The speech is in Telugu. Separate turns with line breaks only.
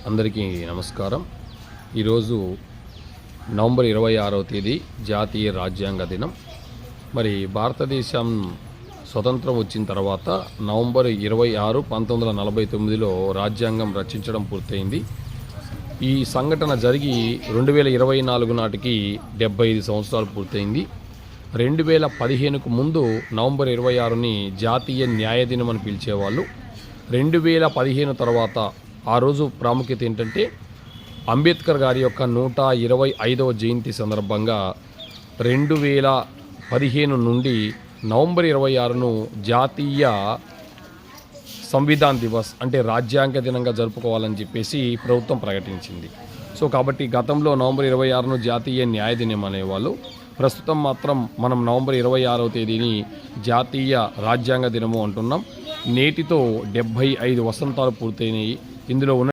అందరికీ నమస్కారం. ఈరోజు నవంబర్ 26వ తేదీ జాతీయ రాజ్యాంగ దినం. మరి భారతదేశం స్వతంత్రం వచ్చిన తర్వాత నవంబర్ 26, 1949లో రాజ్యాంగం రచించడం పూర్తయింది. ఈ సంఘటన జరిగి 2024 నాటికి 75 సంవత్సరాలు పూర్తయింది. 2015కు ముందు నవంబర్ 26ని జాతీయ న్యాయ దినం అని పిలిచేవాళ్ళు. 2015 తర్వాత ఆ రోజు ప్రాముఖ్యత ఏంటంటే అంబేద్కర్ గారి యొక్క 125వ జయంతి సందర్భంగా 2015 నుండి నవంబర్ 26ను జాతీయ సంవిధాన్ దివస్ అంటే రాజ్యాంగ దినంగా జరుపుకోవాలని చెప్పేసి ప్రభుత్వం ప్రకటించింది. సో కాబట్టి గతంలో నవంబర్ 26ను జాతీయ న్యాయ దినం అనేవాళ్ళు. ప్రస్తుతం మాత్రం మనం నవంబర్ 26వ తేదీని జాతీయ రాజ్యాంగ దినము అంటున్నాం. నేటితో 75 వసంతాలు పూర్తయినాయి. ఇందులో ఉన్న